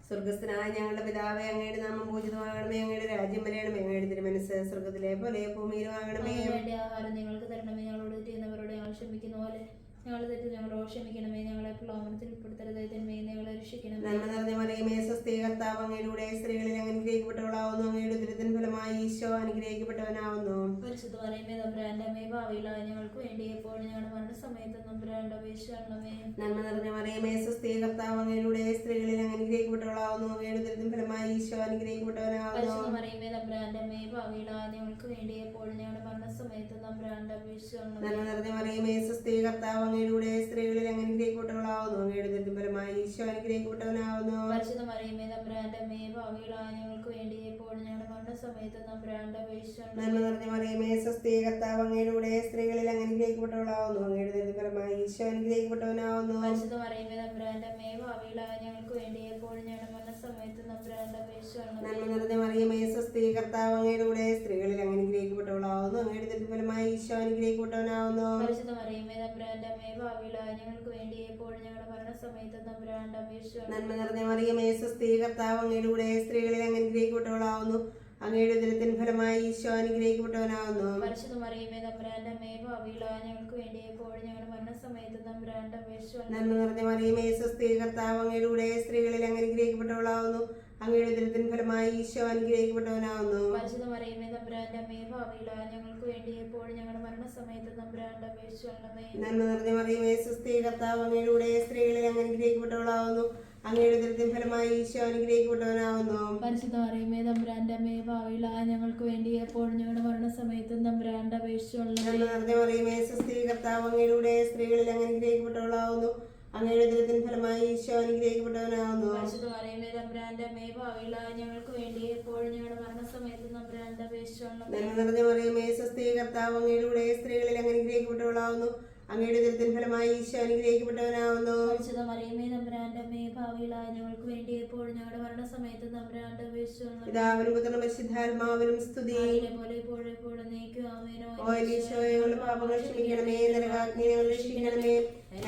സ്വർഗസ്ഥനായ ഞങ്ങളുടെ പിതാവേ, അങ്ങയുടെ നാമം പൂജിതമാകണമേ. അങ്ങയുടെ രാജ്യം വരണമേ. അങ്ങയുടെ തിരുമനസ്സ് സ്വർഗ്ഗത്തിലെ പോലെ ഭൂമിയിലും ആകണമേ. വേണ്ട ആഹാരം നിങ്ങൾക്ക് തരണമേ. ഞങ്ങളോട് ചെയ്യുന്നവരോട് ഞങ്ങൾ ക്ഷമിക്കുന്ന പോലെ ഞങ്ങളെ തെറ്റ് ഞങ്ങളോട് ക്ഷമിക്കണമേ. ഞങ്ങളെ പ്രലോഭനത്തിൽ ഉൾപ്പെടുത്തരുത്, തിന്മയിൽ നിന്ന് ഞങ്ങളെ രക്ഷിക്കണമേ. നന്മ നിറഞ്ഞ മറിയമേ, സ്വസ്തി, കർത്താവ് അങ്ങയുടെ സ്ത്രീകളിൽ അങ്ങ് അനുഗ്രഹിക്കപ്പെട്ടവളാവുന്നു. അങ്ങയുടെ ഉദരത്തിൻ ഫലമായി ഈശോ അനുഗ്രഹിക്കപ്പെട്ടവനാവുന്നു. പരിശുദ്ധ മറിയമേ, തമ്പുരാന്റെ അമ്മേ, ഭാവിയിലായ ഞങ്ങൾക്ക് വേണ്ടി എപ്പോഴും ഞങ്ങളുടെ മരണസമയത്ത് തമ്പുരാന്റെ അപേക്ഷിക്കണമേ. നന്മ നിറഞ്ഞ മറിയമേ, സ്വസ്തി, കർത്താവ് അങ്ങയുടെ സ്ത്രീകളിൽ അങ്ങ് അനുഗ്രഹിക്കപ്പെട്ടവളാവുന്നു. അങ്ങയുടെ ഉദരത്തിൻ ഫലമായി ഈശോ അനുഗ്രഹിക്കപ്പെട്ടവനാവുന്നു. പരിശുദ്ധ മറിയമേ, തമ്പുരാന്റെ അമ്മേ, ഭാവിയിലായ ഞങ്ങൾക്ക് വേണ്ടി എപ്പോഴും ഞങ്ങളുടെ മരണസമയത്ത് തമ്പുരാന്റെ അപേക്ഷിക്കണമേ. നന്മ നിറഞ്ഞ മറിയമേ, സ്വസ്തി, കർത്താവ് അങ്ങയുടെ സ്ത്രീകളിൽ അങ്ങ് അനുഗ്രഹിക്കപ്പെട്ടവളാവുന്നു. അങ്ങയുടെ ഉദരത്തിൻ ഫലമായി ഈശോ അനുഗ്രഹിക്കപ്പെട്ടവനാവുന്നു. പരിശുദ്ധ മറിയമേ, തമ്പുരാന്റെ അമ്മേ, ഭാവിയിലായ ഞങ്ങൾക്ക് വേണ്ടി എപ്പോഴും ഞങ്ങളുടെ മരണസമയത്ത് തമ്പുരാന്റെ അപേക്ഷിക്കണമേ. നന്മ നിറഞ്ഞ മറിയമേ, സ്വസ്തി, കർത്താവ് അങ്ങയുടെ സ്ത്രീകളിൽ അങ്ങ് അനുഗ്രഹിക്കപ്പെട്ടവളാവുന്നു. അങ്ങയുടെ ഉദരത്തിൻ ഫലമായി ഈശോ അനുഗ്രഹിക്കപ്പെട്ടവനാവുന്നു. പരിശുദ്ധ മറിയമേ, തമ്പുരാന്റെ അമ്മേ, ഭാവിയിലായ ഞങ്ങൾക്ക് വേണ്ടി എപ്പോഴും ഞങ്ങളുടെ മരണസമയത്ത് തമ്പുരാന്റെ അപേക്ഷിക്കണമേ. നന്മ നിറഞ്ഞ മറിയമേ, സ്വസ്തി, കർത്താവ് അങ്ങയുടെ സ്ത്രീകളിൽ അങ്ങ് അനുഗ്രഹിക്കപ്പെട്ടവളാവുന്നു. അങ്ങയുടെ ഉദരത്തിൻ ഫലമായി ഈശോ അനുഗ്രഹിക്കപ്പെട്ടവനാവുന്നു. പരിശുദ്ധ മറിയമേ, തമ്പുരാന്റെ അമ്മേ, ഭാവിയിലായ ഞങ്ങൾക്ക് വേണ്ടി എപ്പോഴും ഞങ്ങളുടെ മരണസമയത്ത് തമ്പുരാന്റെ അപേക്ഷിക്കണമേ. നന്മ നിറഞ്ഞ മറിയമേ, സ്വസ്തി, കർത്താവ് അങ്ങയുടെ സ്ത്രീകളിൽ അങ്ങ് അനുഗ്രഹിക്കപ്പെട്ടവളാവുന്നു. അങ്ങയുടെ ഉദരത്തിൻ ഫലമായി ഈശോ അനുഗ്രഹിക്കപ്പെട്ടവനാവുന്നു. പരിശുദ്ധ മറിയമേ, തമ്പുരാന്റെ അമ്മേ, ഭാവിയിലായ ഞങ്ങൾക്ക് വേണ്ടി എപ്പോഴും ഞങ്ങളുടെ മരണസമയത്ത് തമ്പുരാന്റെ അപേക്ഷിക്കണമേ. നന്മ നിറഞ്ഞ മറിയമേ, സ്വസ്തി, കർത്താവ് അങ്ങയുടെ സ്ത്രീകളിൽ അങ്ങ് അനുഗ്രഹിക്കപ്പെട്ടവളാവുന്നു. അങ്ങയുടെ ഉദരത്തിൻ ഫലമായി ഈശോ അനുഗ്രഹിക്കപ്പെട്ടവനാവുന്നു. പരിശുദ്ധ മറിയമേ, തമ്പുരാന്റെ അമ്മേ, ഭാവിയിലായ ഞങ്ങൾക്ക് വേണ്ടി എപ്പോഴും ഞങ്ങളുടെ മരണസമയത്ത് തമ്പുരാന്റെ അപേക്ഷിക്കണമേ. നന്മ നിറഞ്ഞ മറിയമേ, സ്വസ്തി, കർത്താവ് അങ്ങയുടെ സ്ത്രീകളിൽ അങ്ങ് അനുഗ്രഹിക്കപ്പെട്ടവളാവുന്നു. അങ്ങയുടെ ഉദരത്തിൻ ഫലമായി ഈശോ അനുഗ്രഹിക്കപ്പെട്ടവനാവുന്നു. പരിശുദ്ധ മറിയമേ, തമ്പുരാന്റെ അമ്മേ, ഭാവിയിലായ ഞങ്ങൾക്ക് വേണ്ടി എപ്പോഴും ഞങ്ങളുടെ മരണസമയത്തും തമ്പുരാന്റെ അപേക്ഷിച്ചുകൊള്ളണമേ. നന്മ നിറഞ്ഞ മറിയമേ, സ്വസ്തി, കർത്താവ് അങ്ങയുടെ സ്ത്രീകളിൽ അങ്ങ് അനുഗ്രഹിക്കപ്പെട്ടവളാവുന്നു. അങ്ങയുടെ ഉദരത്തിൻ ഫലമായി ഈശോ അനുഗ്രഹിക്കപ്പെട്ടവനാവുന്നു. പരിശുദ്ധ മറിയമേ, തമ്പുരാന്റെ അമ്മേ, ഭാവിയിലായ ഞങ്ങൾക്ക് വേണ്ടി എപ്പോഴും ഞങ്ങളുടെ മരണസമയത്തും തമ്പുരാന്റെ അപേക്ഷിച്ചുകൊള്ളണമേ. നന്മ നിറഞ്ഞ മറിയമേ, സ്വസ്തി, കർത്താവ് അങ്ങയുടെ സ്ത്രീകളിൽ അങ്ങ് അനുഗ്രഹിക്കപ്പെട്ടവളാവുന്നു. അങ്ങയുടെ ഉദരത്തിൻ ഫലമായി ഈശോ അനുഗ്രഹിക്കപ്പെട്ടവനാവുന്നു. പരിശുദ്ധ മറിയമേ, തമ്പുരാന്റെ അമ്മേ, ഭാവിയിലായ ഞങ്ങൾക്ക് വേണ്ടി എപ്പോഴും ഞങ്ങളുടെ മരണസമയത്തും തമ്പുരാന്റെ അപേക്ഷിച്ചുകൊള്ളണമേ. പിതാവിനും പുത്രനും പരിശുദ്ധാത്മാവിനും സ്തുതി. പോലെ എപ്പോഴും എപ്പോഴും നീക്കും ആമേനോ. ഓ ഈശോ, ഞങ്ങളുടെ പാപങ്ങൾ ക്ഷമിക്കണമേ, നരകാഗ്നി ഞങ്ങൾ രക്ഷിക്കണമേ.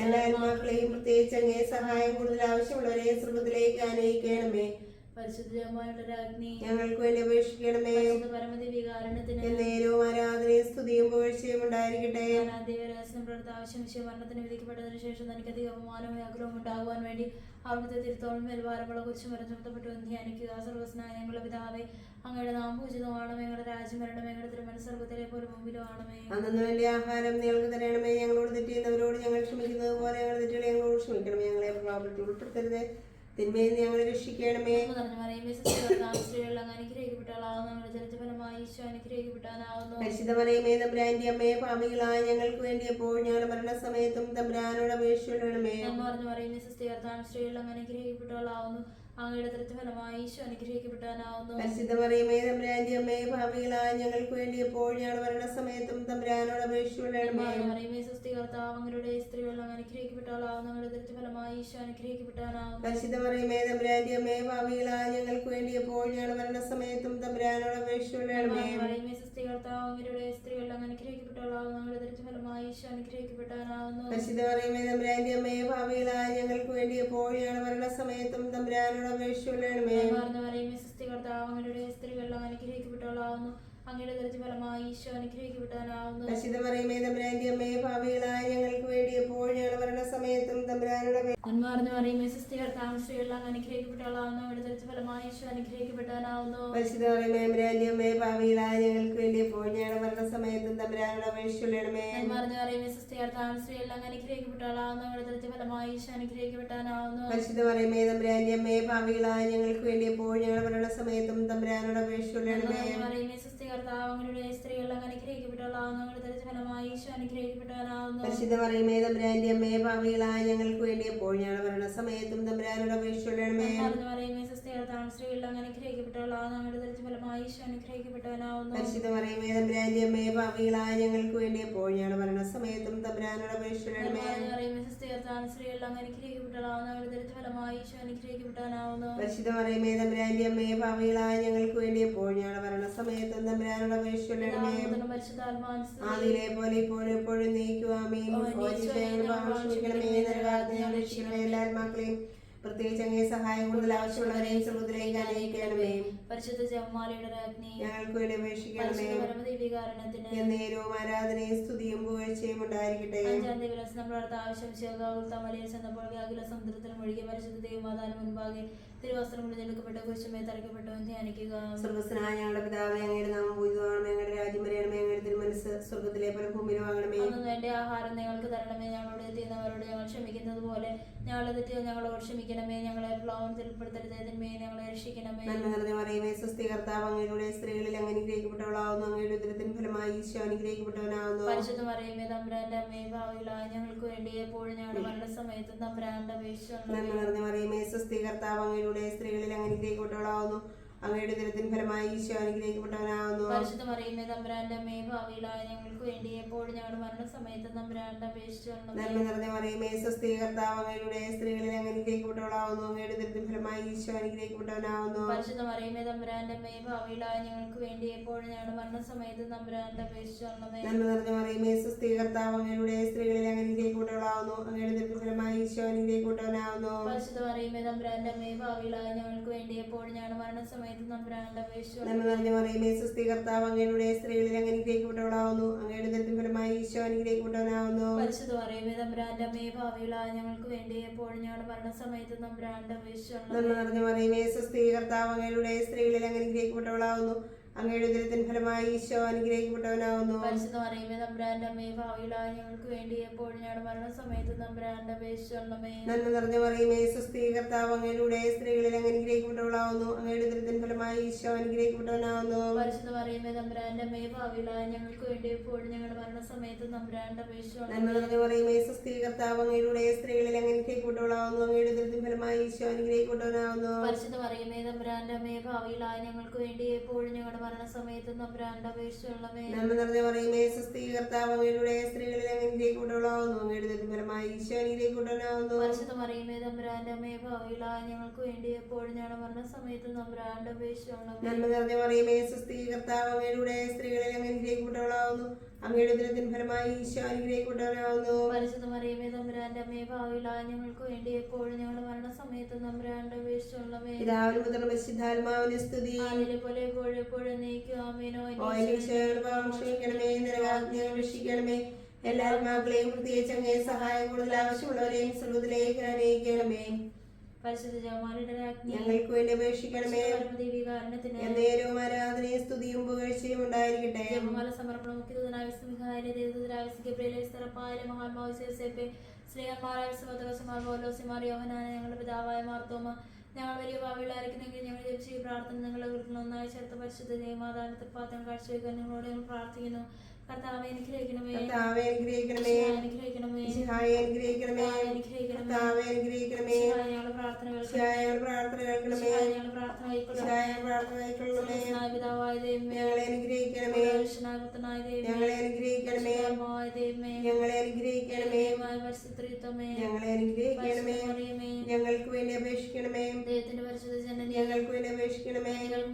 എല്ലാ ആത്മാക്കളെയും പ്രത്യേകിച്ച് അങ്ങേ സഹായം കൂടുതൽ ആവശ്യമുള്ളവരെ സ്വർഗ്ഗത്തിലേക്ക് ആനയിക്കണമേ. പരിശുദ്ധമായ രാജ്ഞി, ഞങ്ങൾക്ക് വേണ്ടി അപേക്ഷിക്കണമേ. പരമദിവികാരണത്തിന് എന്നേരവും ആരാധനയും സ്തുതിയും പുകഴ്ചയും ഉണ്ടായിരിക്കട്ടെ. മരണത്തിന് വിധിക്കപ്പെട്ടതിനു ശേഷം തനിക്ക് അധിക അപമാനവും ആഗ്രഹവും ഉണ്ടാകുവാൻ വേണ്ടി അവിടുത്തെ തിരുത്തോളം മേൽവാരമുള്ള കുറിച്ച് മരച്ചുമത്തപ്പെട്ടു ധ്യാനിക്കുക. സർവസ്നായ ഞങ്ങളുടെ പിതാവേ, അങ്ങയുടെ നാമം പൂജിതമാണമേ. ഞങ്ങളുടെ രാജ്യം വരണമേ. ഞങ്ങളുടെ തിരുമനസ് സ്വർഗ്ഗത്തിലെ പോലെ മുമ്പിലും ആണമേ. അന്നു വേണ്ടി ആഹാരം ഞങ്ങൾക്ക് തരണമേ. ഞങ്ങളോട് തെറ്റ് ചെയ്യുന്നവരോട് ഞങ്ങൾ ക്ഷമിക്കുന്നത് പോലെ ഞങ്ങളുടെ തെറ്റുകൾ ഞങ്ങളോട് ക്ഷമിക്കണമേ. ഞങ്ങളെ പ്രലോഭനത്തിൽ ഉൾപ്പെടുത്തരുത്, തിന്മയിൽ നിന്ന് ഞങ്ങളെ രക്ഷിക്കണമേ. പരിശുദ്ധ മറിയമേ, തമ്പുരാന്റെ അമ്മയെ, പാപികളായ ഞങ്ങൾക്ക് വേണ്ടി എപ്പോഴും ഞങ്ങളുടെ മരണസമയത്തും തമ്പുരാനോട് അപേക്ഷിക്കണമേ. അങ്ങയുടെ ഫലമായി ഈശോ അനുഗ്രഹിക്കപ്പെട്ടാനാവുന്നു. പരിശുദ്ധ മറിയമേ, തമ്പുരാന്റെ അമ്മയെ, പാപികളായ ഞങ്ങൾക്ക് വേണ്ടി എപ്പോഴും ഞങ്ങളുടെ മരണസമയത്തും തമ്പുരാനോട് അപേക്ഷിക്കണമേ. അങ്ങയുടെ സ്ത്രീകൾ അനുഗ്രഹിക്കപ്പെട്ടാലാവുന്നു. അങ്ങയുടെ ഫലമായി ഈശോ അനുഗ്രഹിക്കപ്പെട്ടാനാവുന്നു. പരിശുദ്ധ മറിയമേ, തമ്പുരാന്റെ അമ്മയെ, പാപികളായ ഞങ്ങൾക്ക് വേണ്ടി എപ്പോഴും ഞങ്ങളുടെ മരണസമയത്തും തമ്പുരാനോട് അപേക്ഷിക്കണമേ. അങ്ങയുടെ സ്ത്രീകൾ അനുഗ്രഹിക്കപ്പെട്ടാലാവുന്നു. അങ്ങയുടെ ഫലമായി ഈശോ അനുഗ്രഹിക്കപ്പെട്ടാനാവുന്നു. പരിശുദ്ധ മറിയമേ, തമ്പുരാന്റെ അമ്മയെ, പാപികളായ ഞങ്ങൾക്ക് വേണ്ടി എപ്പോഴും ഞങ്ങളുടെ മരണസമയത്തും തമ്പുരാനോട് അപേക്ഷിക്കണമേ. അങ്ങയുടെ സ്ത്രീകൾ അനുഗ്രഹിക്കപ്പെട്ടാലാവുന്നു. അങ്ങയുടെ ഫലമായി ഈശോ അനുഗ്രഹിക്കപ്പെട്ടാനാവുന്നു. പരിശുദ്ധ മറിയമേ, തമ്പുരാന്റെ അമ്മയെ, പാപികളായ ഞങ്ങൾക്ക് വേണ്ടി എപ്പോഴും ഞങ്ങളുടെ മരണസമയത്തും തമ്പുരാനോട് മറിയമേ, സ്ത്രീകൾ അനുഗ്രഹിക്കപ്പെട്ടാലാവുന്നു. അങ്ങയുടെ ഫലമായി ഈശോ അനുഗ്രഹിക്കപ്പെട്ടാനാവുന്നു. പരിശുദ്ധ മറിയമേ, തമ്പുരാന്റെ അമ്മയെ, പാപികളായ ഞങ്ങൾക്ക് വേണ്ടി എപ്പോഴും ഞങ്ങളുടെ മരണസമയത്തും തമ്പുരാനോട് അപേക്ഷിക്കണമേ. സ്ത്രീകൾ അനുഗ്രഹിക്കപ്പെട്ടാലാവുന്നു. അങ്ങയുടെ ഫലമായി ഈശോ അനുഗ്രഹിക്കപ്പെട്ടാനാവുന്നു. പരിശുദ്ധ മറിയമേ, തമ്പുരാന്റെ അമ്മയെ, പാപികളായ ഞങ്ങൾക്ക് വേണ്ടി എപ്പോഴും ഞങ്ങളുടെ മരണസമയത്തും തമ്പുരാനോട് അപേക്ഷിക്കണമേ. അങ്ങയുടെ സ്ത്രീകൾ അനുഗ്രഹിക്കപ്പെട്ടാലാവുന്നു. അങ്ങയുടെ ഫലമായി ഈശോ അനുഗ്രഹിക്കപ്പെട്ടാനാവുന്നു. പരിശുദ്ധ മറിയമേ, തമ്പുരാന്റെ അമ്മയെ, പാപികളായ ഞങ്ങൾക്ക് വേണ്ടി എപ്പോഴും ഞങ്ങളുടെ മരണസമയത്തും തമ്പുരാനോട് അപേക്ഷിക്കണമേ. സ്ത്രീകൾ അനുഗ്രഹിക്കപ്പെട്ടാലാവുന്നു. അങ്ങയുടെ ഫലമായി ഈശോ അനുഗ്രഹിക്കപ്പെട്ടാനാവുന്നു. പരിശുദ്ധ മറിയമേ, തമ്പുരാന്റെ അമ്മയെ, പാപികളായ ഞങ്ങൾക്ക് വേണ്ടി എപ്പോഴും ഞങ്ങളുടെ മരണസമയത്തും തമ്പുരാനോട് അപേക്ഷിക്കണമേ. സ്ത്രീകൾ അനുഗ്രഹിക്കപ്പെട്ടാലാവുന്നു. അങ്ങയുടെ ഫലമായി ഈശോ അനുഗ്രഹിക്കപ്പെട്ടാനാവുന്നു. പരിശുദ്ധ മറിയമേ, തമ്പുരാന്റെ അമ്മയെ, പാപികളായ ഞങ്ങൾക്ക് വേണ്ടി എപ്പോഴും ഞങ്ങളുടെ മരണസമയത്തും തമ്പുരാനോട് അപേക്ഷിക്കണമേ. ആദിയിലെ പോലെ ഇപ്പോഴും എപ്പോഴും നീക്കും ആമേൻ. ഓ ഈശോയെ, ഞങ്ങളുടെ പാപങ്ങൾ ക്ഷമിക്കണമേ, നരകാഗ്നി ഞങ്ങളെ രക്ഷിക്കണമേ. എല്ലാ ആത്മാക്കളെയും പ്രത്യേകിച്ച് അങ്ങേ സഹായം കൂടുതൽ ആവശ്യമുള്ളവരെയും സ്വർഗ്ഗത്തിലേക്ക് അനയിക്കണമേ. പരിശുദ്ധ ജപമാലയുടെ രാജ്ഞി, ഞങ്ങൾക്ക് വേണ്ടി അപേക്ഷിക്കണമേ. പരമദീപികാരണത്തിന് എന്നേരവും ആരാധനയും സ്തുതിയും പുകഴ്ചയും ഉണ്ടായിരിക്കട്ടെ. അഞ്ചാം ദിവസം നമ്മുടെ ആവശ്യം ശിവകാകുൽത്താമലയിൽ ചെന്നപ്പോൾ വ്യാകുല സമുദ്രത്തിൽ മുഴുകി പരിശുദ്ധ ദൈവമാതാവിന് മുൻപാകെ തിരുവസ്ത്രം കൊണ്ട് ചെടുക്കപ്പെട്ട കുരിശുമേ തറയ്ക്കപ്പെട്ടവൻ ധ്യാനിക്കുക. സ്വർഗ്ഗസ്ഥനായ ഞങ്ങളുടെ പിതാവേ, അങ്ങയുടെ നാമം പൂജിതമാകണമേ. അങ്ങയുടെ രാജ്യം വരണമേ. അങ്ങയുടെ തിരുമനസ്സ് സ്വർഗ്ഗത്തിലെ പോലെ ഭൂമിയിലും ആകണമേ. അന്ന് വേണ്ട ആഹാരം ഞങ്ങൾക്ക് തരണമേ. ഞങ്ങളോട് തെറ്റുന്നവരോട് ഞങ്ങൾ ക്ഷമിക്കുന്നത് പോലെ ഞങ്ങളുടെ തെറ്റുകൾ ഞങ്ങളോട് ക്ഷമിക്കണമേ. ഞങ്ങളെ പ്രലോഭനത്തിൽ ഉൾപ്പെടുത്തരുതേ, തിന്മയെ ഞങ്ങളെ രക്ഷിക്കണമേ. നന്മ നിറഞ്ഞ മറിയമേ, സ്വസ്തി, കർത്താവ് അങ്ങയുടെ സ്ത്രീകളിൽ അങ്ങ് അനുഗ്രഹിക്കപ്പെട്ടവളാവുന്നു. അങ്ങയുടെ ഉദരത്തിൻ ഫലമായി ഈശോ അനുഗ്രഹിക്കപ്പെട്ടവനാവുന്നു. പരിശുദ്ധ മറിയമേ, തമ്പുരാന്റെ അമ്മേ, ഭാവികളായ ഞങ്ങൾക്ക് വേണ്ടി എപ്പോഴും ഞങ്ങളുടെ മരണസമയത്തും തമ്പുരാന്റെ അപേക്ഷിച്ചു. നന്മ നിറഞ്ഞ മറിയമേ, സ്വസ്തി, കർത്താവ് അങ്ങയുടെ സ്ത്രീകളിൽ അങ്ങ് അനുഗ്രഹിക്കപ്പെട്ടവളാവുന്നു. അങ്ങയുടെ ഉദരത്തിൻ ഫലമായി ഈശോ അനുഗ്രഹിക്കപ്പെട്ടവനാവുന്നു. പരിശുദ്ധ മറിയമേ, തമ്പുരാന്റെ അമ്മേ, ഭാവികളായ ഞങ്ങൾക്ക് വേണ്ടി എപ്പോഴും ഞങ്ങളുടെ മരണസമയത്തും തമ്പുരാന്റെ അപേക്ഷിച്ചു. നന്മ നിറഞ്ഞ മറിയമേ, സ്വസ്തി, കർത്താവ് അങ്ങയുടെ സ്ത്രീകളിൽ അങ്ങ് അനുഗ്രഹിക്കപ്പെട്ടവളാവുന്നു. അങ്ങയുടെ ഉദരത്തിൻ ഫലമായി ഈശോ അനുഗ്രഹിക്കപ്പെട്ടവനാവുന്നു. പരിശുദ്ധ മറിയമേ, തമ്പുരാന്റെ അമ്മേ, ഭാവികളായ ഞങ്ങൾക്ക് വേണ്ടി എപ്പോഴും ഞങ്ങളുടെ മരണസമയത്തും തമ്പുരാന്റെ അപേക്ഷിച്ചു. നന്മ നിറഞ്ഞ മറിയമേ, സ്വസ്തി, കർത്താവ് അങ്ങയുടെ സ്ത്രീകളിൽ അങ്ങ് അനുഗ്രഹിക്കപ്പെട്ടവളാവുന്നു. അങ്ങയുടെ ഉദരത്തിൻ ഫലമായി ഈശോ അനുഗ്രഹിക്കപ്പെട്ടവനാവുന്നു. പരിശുദ്ധ മറിയമേ, തമ്പുരാന്റെ അമ്മേ, ഭാവികളായ ഞങ്ങൾക്ക് വേണ്ടി എപ്പോഴും ഞങ്ങളുടെ മരണസമയത്തും തമ്പുരാന്റെ അപേക്ഷിച്ചു. നന്മ നിറഞ്ഞ മറിയമേ, സ്വസ്തി, കർത്താവ് അങ്ങയുടെ സ്ത്രീകളിൽ അങ്ങ് അനുഗ്രഹിക്കപ്പെട്ടവളാവുന്നു. അങ്ങയുടെ ഉദരത്തിൻ ഫലമായി ഈശോ അനുഗ്രഹിക്കപ്പെട്ടവനാവുന്നു. പരിശുദ്ധ മറിയമേ, തമ്പുരാന്റെ അമ്മേ, ഭാവികളായ ഞങ്ങൾക്ക് വേണ്ടി എപ്പോഴും ഞങ്ങളുടെ മരണസമയത്തും തമ്പുരാന്റെ അപേക്ഷിച്ചു. നന്മ നിറഞ്ഞ മറിയമേ, സ്വസ്തി, കർത്താവ് അങ്ങയുടെ സ്ത്രീകളിൽ അങ്ങ് അനുഗ്രഹിക്കപ്പെട്ടവളാവുന്നു. അങ്ങയുടെ ഉദരത്തിൻ ഫലമായി ഈശോ അനുഗ്രഹിക്കപ്പെട്ടവനാവുന്നു. പരിശുദ്ധ മറിയമേ, തമ്പുരാന്റെ അമ്മേ, ഭാവികളായ ഞങ്ങൾക്ക് വേണ്ടി എപ്പോഴും ഞങ്ങളുടെ മരണസമയത്തും തമ്പുരാന്റെ അപേക്ഷിച്ചു. നന്മ നിറഞ്ഞ മറിയമേ, സ്വസ്തി, കർത്താവ് അങ്ങയുടെ സ്ത്രീകളിൽ അങ്ങ് അനുഗ്രഹിക്കപ്പെട്ടവളാവുന്നു. അങ്ങയുടെ ഉദരത്തിൻ ഫലമായി ഈശോ അനുഗ്രഹിക്കപ്പെട്ടവനാവുന്നു. പരിശുദ്ധ മറിയമേ, തമ്പുരാന്റെ അമ്മേ, ഭാവികളായ ഞങ്ങൾക്ക് വേണ്ടി എപ്പോഴും ഞങ്ങളുടെ മരണസമയത്തും തമ്പുരാന്റെ അപേക്ഷിച്ചു. നന്മ നിറഞ്ഞ മറിയമേ, സ്വസ്തി, കർത്താവ് അങ്ങയുടെ സ്ത്രീകളിൽ അങ്ങ് അനുഗ്രഹിക്കപ്പെട്ടവളാവുന്നു. അങ്ങയുടെ ഉദരത്തിൻ ഫലമായി ഈശോ അനുഗ്രഹിക്കപ്പെട്ടവനാവുന്നു. പരിശുദ്ധ മറിയമേ, തമ്പുരാന്റെ അമ്മേ, ഭാവികളായ ഞങ്ങൾക്ക് വേണ്ടി എപ്പോഴും ഞങ്ങളുടെ മരണസമയത്തും തമ്പുരാന്റെ അപേക്ഷിച്ചു. നന്മ നിറഞ്ഞ മറിയമേ, സ്വസ്തി, കർത്താവ് അങ്ങയുടെ സ്ത്രീകളിൽ അങ്ങ് അനുഗ്രഹിക്കപ്പെട്ടവളാവുന്നു. അങ്ങയുടെ ഉദരത്തിൻ ഫലമായി ഈശോ അനുഗ്രഹിക്കപ്പെട്ടവനാവുന്നു. പരിശുദ്ധ മറിയമേ, തമ്പുരാന്റെ അമ്മേ, ഭാവികളായ ഞങ്ങൾക്ക് വേണ്ടി എപ്പോഴും ഞങ്ങളുടെ മരണസമയത്തും തമ്പുരാന്റെ അപേക്ഷിച്ചു. നന്മ നിറഞ്ഞ മറിയമേ, സ്വസ്തി, കർത്താവ് അങ്ങയുടെ സ്ത്രീകളിൽ അങ്ങ് അനുഗ്രഹിക്കപ്പെട്ടവളാവുന്നു. അങ്ങയുടെ ഉദരത്തിൻ ഫലമായി ഈശോ അനുഗ്രഹിക്കപ്പെട്ടവനാവുന്നു. പരിശുദ്ധ മറിയമേ, തമ്പുരാന്റെ അമ്മേ, ഭാവികളായ ഞങ്ങൾക്ക് വേണ്ടി എപ്പോഴും ഞങ്ങളുടെ മരണസമയത്തും തമ്പുരാന്റെ അപേക്ഷിച്ചു. പിതാവിനും പുത്രനും പരിശുദ്ധാത്മാവിനും സ്തുതി. പോലെ എപ്പോഴും നീക്കും. ആമേനോ. ക്ഷമിക്കണമേ, നരകാഗ്നിയിൽ രക്ഷിക്കണമേ. എല്ലാ ആത്മാക്കളെയും പ്രത്യേകിച്ച് അങ്ങേ സഹായം കൂടുതൽ ആവശ്യമുള്ളവരെയും സ്വർഗ്ഗത്തിലേക്ക് അനയിക്കണമേ. പരിശുദ്ധ ജപമാലയുടെ രാജ്ഞി, ഞങ്ങൾക്ക് വേണ്ടി അപേക്ഷിക്കണമേ. പരമദീപികാരണത്തിന് എന്നേരവും ആരാധനയും സ്തുതിയും പുകഴ്ചയും ഉണ്ടായിരിക്കട്ടെ. ജപമാല സമർപ്പണം മുഖ്യദൂതനായ വിസ്മിഹായിലെ ദേവദൂതനായ വിസ് ഗബ്രിയേലേ സ്തറപ്പായിലെ മഹാത്മാവ് യോസേപ്പേ ശ്രീയന്മാരായ വിസ്മതകസമാർ പൗലോസിമാർ യോഹന്നാന ഞങ്ങളുടെ പിതാവായ മാർത്തോമ ഞങ്ങൾ വലിയ ഭാവികളായിരിക്കുന്നെങ്കിൽ ഞങ്ങൾ ജപിച്ച ഈ പ്രാർത്ഥന നിങ്ങളുടെ വീട്ടിൽ ഒന്നായി ചേർത്ത് പരിശുദ്ധ ദേവമാതാവിന്റെ തൃപ്പാദം കാഴ്ചവെക്കാൻ നിങ്ങളോട് ഞങ്ങൾ പ്രാർത്ഥിക്കുന്നു. കർത്താവേ അനുഗ്രഹിക്കണമേ, കർത്താവേ അനുഗ്രഹിക്കണമേ, അനുഗ്രഹിക്കണമേ, മിശിഹായെ അനുഗ്രഹിക്കണമേ, കർത്താവേ അനുഗ്രഹിക്കണമേ, ഞങ്ങളുടെ പ്രാർത്ഥനകൾ ഞങ്ങളുടെ പ്രാർത്ഥന കേൾക്കണമേ, ഞങ്ങളുടെ പ്രാർത്ഥന പ്രാർത്ഥന കേൾക്കണമേ. പിതാവായ ദൈവമേ, ഞങ്ങളെ അനുഗ്രഹിക്കണമേ, പുരുഷനാകത്തനായ ദൈവമേ, ഞങ്ങളെ അനുഗ്രഹിക്കണമേ, പരിശുദ്ധമായ ദൈവമേ, ഞങ്ങളെ അനുഗ്രഹിക്കണമേ, പരിശുദ്ധത്വമേ, ഞങ്ങളെ അനുഗ്രഹിക്കണമേ, മറിയമേ, ഞങ്ങൾക്ക് വേണ്ടി അപേക്ഷിക്കണമേ, ദൈവത്തിന്റെ പരിശുദ്ധ ജനനി, ഞങ്ങൾക്ക് വേണ്ടി അപേക്ഷിക്കണമേ, ഞങ്ങൾക്ക്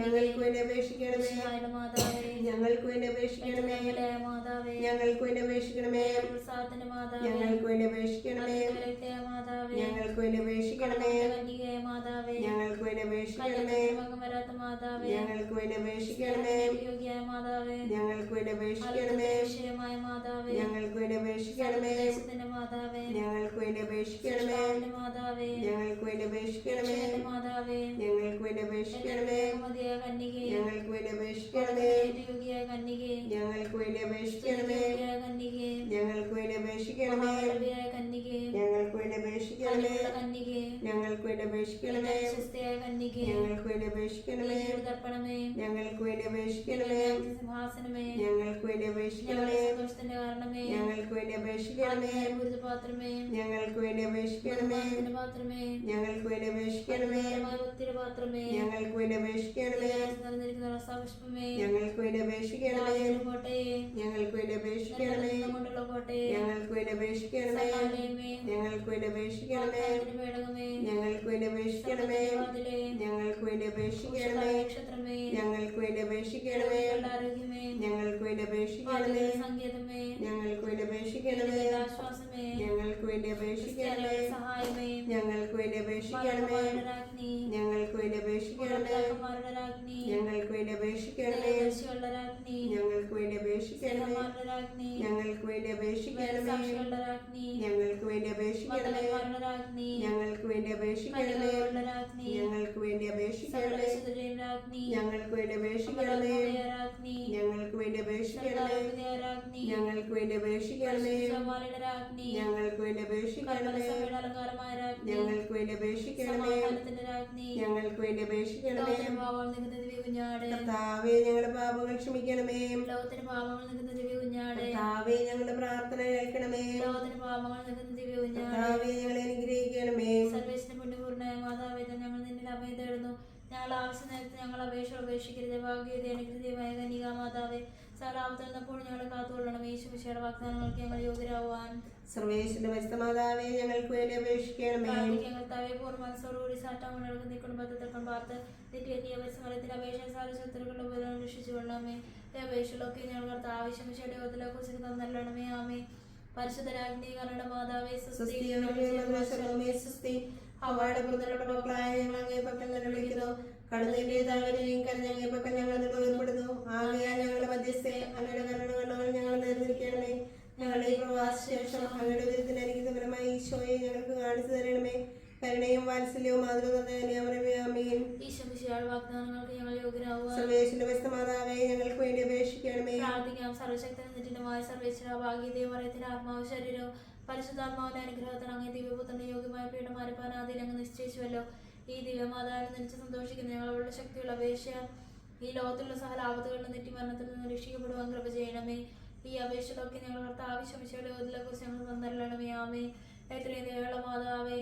ഞങ്ങൾക്ക് വേണ്ടി അപേക്ഷിക്കണമേ, മാതാവേ, ഞങ്ങൾക്ക് വേണ്ടി അപേക്ഷിക്കണമേ, മാതാവേ, ഞങ്ങൾക്ക് വേണ്ടി അപേക്ഷിക്കണമേ, ഉത്സാഹത്തിന്റെ മാതാവേ, ഞങ്ങൾക്ക് വേണ്ടി അപേക്ഷിക്കണമേ, മാതാവേ, ഞങ്ങൾക്ക് വേണ്ടി അപേക്ഷിക്കണമേ, കന്യകയായ മാതാവേ, ഞങ്ങൾക്ക് വേണ്ടി അപേക്ഷിക്കണമേ, മകം വരാത്ത മാതാവേ, ഞങ്ങൾക്ക് വേണ്ടി അപേക്ഷിക്കണമേ, യോഗ്യയായ മാതാവേ, ഞങ്ങൾക്ക് വേണ്ടി അപേക്ഷിക്കണമേ, വിഷയമായ മാതാവേ, ഞങ്ങൾക്ക് വേണ്ടി അപേക്ഷിക്കണമേ, ദേശത്തിന്റെ മാതാവേ, ഞങ്ങൾക്ക് വേണ്ടി അപേക്ഷിക്കണമേ, മാതാവേ, ഞങ്ങൾക്ക് വേണ്ടി അപേക്ഷിക്കണമേ, മാതാവേ, ഞങ്ങൾക്ക് വേണ്ടി അപേക്ഷിക്കണമേ, മതിയായ കന്യകേ, ഞങ്ങൾക്ക് വേണ്ടി അപേക്ഷിക്കണമേ, യോഗ്യയായ കന്യകേ, ഞങ്ങൾക്ക് വേണ്ടി അപേക്ഷിക്കണമേ, യോഗ്യയായ കന്യകേ, ഞങ്ങൾക്ക് വേണ്ടി അപേക്ഷിക്കണമേ, മഹാബലിയായ കന്യകേ, ഞങ്ങൾക്ക് വേണ്ടി അപേക്ഷിക്കണമേ, കന്യകേ, ഞങ്ങൾക്ക് വേണ്ടി അപേക്ഷിക്കണമേ, വിശ്വസ്തയായ കന്യകേ, ഞങ്ങൾക്ക് വേണ്ടി അപേക്ഷിക്കണമേ, തർപ്പണമേ, ഞങ്ങൾക്ക് വേണ്ടി അപേക്ഷിക്കണമേ, സിംഹാസനമേ, ഞങ്ങൾക്ക് വേണ്ടി അപേക്ഷിക്കണമേ, സന്തോഷത്തിന്റെ കാരണമേ, ഞങ്ങൾക്ക് വേണ്ടി അപേക്ഷിക്കണമേ, പാത്രമേ, ഞങ്ങൾക്ക് വേണ്ടി അപേക്ഷിക്കണമേ, പാത്രമേ, ഞങ്ങൾക്ക് വേണ്ടി അപേക്ഷിക്കണമേ, ഭക്തിയുടെ പാത്രമേ, ഞങ്ങൾക്ക് വേണ്ടി അപേക്ഷിക്കണമേ, നിറഞ്ഞിരിക്കുന്ന റസാപുഷ്പമേ, ഞങ്ങൾക്ക് വേണ്ടി അപേക്ഷിക്കണമേ, കോട്ടയെ, ഞങ്ങൾക്ക് വേണ്ടി അപേക്ഷിക്കണമേ, കൊണ്ടുള്ള കോട്ടയെ, ഞങ്ങൾക്ക് വേണ്ടി അപേക്ഷിക്കണമേ, ഞങ്ങൾക്ക് വേണ്ടി അപേക്ഷിക്കണമേ, പേടകമേ, ഞങ്ങൾക്ക് വേണ്ടി അപേക്ഷിക്കണമേ, വാതിലേ, ഞങ്ങൾക്ക് വേണ്ടി അപേക്ഷിക്കണമേ, നക്ഷത്രമേ, ഞങ്ങൾക്ക് വേണ്ടി അപേക്ഷിക്കണമേ, ആരോഗ്യമേ, ഞങ്ങൾക്ക് വേണ്ടി അപേക്ഷിക്കണമേ, സംഗീതമേ, ഞങ്ങൾക്ക് വേണ്ടി അപേക്ഷിക്കണമേ, ആശ്വാസമേ, ഞങ്ങൾക്ക് വേണ്ടി അപേക്ഷിക്കണമേ, സഹായമേ, ഞങ്ങൾക്ക് അപേക്ഷിക്കണമേ. ഞങ്ങൾക്ക് വേണ്ടി അപേക്ഷിക്കണമേ. ഞങ്ങൾക്ക് വേണ്ടി അപേക്ഷിക്കണമേ. ഞങ്ങൾക്ക് വേണ്ടി അപേക്ഷിക്കണമേ. ഞങ്ങൾക്ക് വേണ്ടി അപേക്ഷിക്കണമേ. ഞങ്ങൾക്ക് വേണ്ടി അപേക്ഷിക്കണമേ. ഞങ്ങൾക്ക് വേണ്ടി അപേക്ഷിക്കണമേ. ഞങ്ങൾക്ക് വേണ്ടി അപേക്ഷിക്കണമേ. ഞങ്ങൾക്ക് വേണ്ടി അപേക്ഷിക്കണമേ. ഞങ്ങൾക്ക് വേണ്ടി അപേക്ഷിക്കണമേ. ഞങ്ങൾക്ക് വേണ്ടി അപേക്ഷിക്കണമേ. ഞങ്ങൾക്ക് വേണ്ടി അപേക്ഷിക്കണമേ. ഞങ്ങൾക്ക് വേണ്ടി അപേക്ഷിക്കണമേ. ഞങ്ങൾക്ക് വേണ്ടി അപേക്ഷിക്കണമേ. കർത്താവേ, ഞങ്ങളുടെ പാപങ്ങൾ ക്ഷമിക്കണമേ. ലോകത്തിന് പാപങ്ങൾ നിൽക്കുന്ന ദിവ്യ കുഞ്ഞാടെ കർത്താവേ, ഞങ്ങളുടെ പ്രാർത്ഥന കേൾക്കണമേ. ലോകത്തിന് പാപങ്ങൾ നിൽക്കുന്ന ദിവ്യ കുഞ്ഞാടെ കർത്താവേ, ഞങ്ങളെ അനുഗ്രഹിക്കണമേ. സർവേശ്വരന്റെ പുണ്യപൂർണ്ണയായ മാതാവേ, ഞങ്ങൾ നിന്നിൽ അഭയം തേടുന്നു. ഞങ്ങൾ ആവശ്യ നേരത്ത് ഞങ്ങൾ അപേക്ഷ ഉപേക്ഷിക്കരുത്. ഭാഗ്യവതി അനുഗ്രഹീയമായ കന്യകാ മാതാവേ, സകലാപത്തിൽ നിന്നപ്പോൾ ഞങ്ങളെ കാത്തുകൊള്ളണം. യേശുമിശിഹായുടെ വാഗ്ദാനങ്ങൾക്ക് ഞങ്ങൾ യോഗ്യരാകുവാൻ സർവേശ്വരന്റെ പരിശുദ്ധ മാതാവേ, ഞങ്ങൾക്ക് വേണ്ടി അപേക്ഷിക്കണമേ. പ്രാർത്ഥിക്കാൻ കർത്താവേ, പൂർണ്ണ മനസ്സോടുകൂടി സാട്ടാമണി കുടുംബത്തിൽ പാർത്ത് നിത്യ പരിസരത്തിൽ അപേക്ഷ സാരശത്രുക്കളുടെ ഉപദ്രവം രക്ഷിച്ചുകൊള്ളണമേ. ഈ അപേക്ഷകളൊക്കെ ഞങ്ങൾ കർത്താവ് ആവശ്യമിശയുടെ യോഗത്തിലേക്ക് കുറിച്ച് തന്നല്ലണമേ. ആമേ. പരിശുദ്ധ രാജ്ഞീകരണ മാതാവേ, സ്വസ്തി. ഹവ്വായുടെ പുത്രരുടെ മക്കളായ ഞങ്ങൾ അങ്ങേ പക്കൽ തന്നെ വിളിക്കുന്നു. കടന്നിന്റെ താഴ്വരയും കരഞ്ഞങ്ങേ പക്കൽ ഞങ്ങൾ ഉയർപ്പെടുന്നു. ആകയാൽ ഞങ്ങളുടെ മധ്യസ്ഥെ അങ്ങയുടെ കരുണകൾ ഞങ്ങൾ നേർന്നിരിക്കണമേ. ഞങ്ങളുടെ ഈ പ്രവാസശേഷം അങ്ങയുടെ വിരുദ്ധനായിരിക്കുന്നവരുമായി ഈശോയെ ഞങ്ങൾക്ക് കാണിച്ചു തരണമേ. കരുണയും വാത്സല്യവും മാതൃകമേ. ഈശോമിശിഹായുടെ വാഗ്ദാനങ്ങൾക്ക് ഞങ്ങൾ യോഗ്യരാകുവാൻ സർവേശ്വരന്റെ പരിശുദ്ധ മാതാവേ, ഞങ്ങൾക്ക് വേണ്ടി അപേക്ഷിക്കണമേ. പ്രാർത്ഥിക്കാം. സർവശക്തനും നിത്യനുമായ സർവേശ്വര ഭാഗ്യതയും മറിയത്തിന്റെ ആത്മാവ് ശരീരവും പരിശുദ്ധാത്മാവിന്റെ അനുഗ്രഹത്തിന് അങ്ങേ ദിവ്യപുത്രന്റെ യോഗ്യമായ പീഠമാരപ്പാൻ ആദ്യം അങ്ങ് നിശ്ചയിച്ചുവല്ലോ. ഈ ദിവ്യമാതാവിനെ നിനച്ച് സന്തോഷിക്കുന്ന ഞങ്ങൾ അവളുടെ ശക്തിയുള്ള അപേക്ഷ ഈ ലോകത്തിലുള്ള സകല ആപത്തുകളിൽ നിന്ന് നിത്യമരണത്തിൽ നിന്ന് രക്ഷിക്കപ്പെടുവാൻ കൃപ ചെയ്യണമേ. ഈ അപേക്ഷകളൊക്കെ ഞങ്ങൾ ആവശ്യമിശയുടെ യോതിലെക്കുറിച്ച് ഞങ്ങൾ തന്നല്ലണമേ. ആമേ. എത്രയും ദയുള്ള മാതാവേ,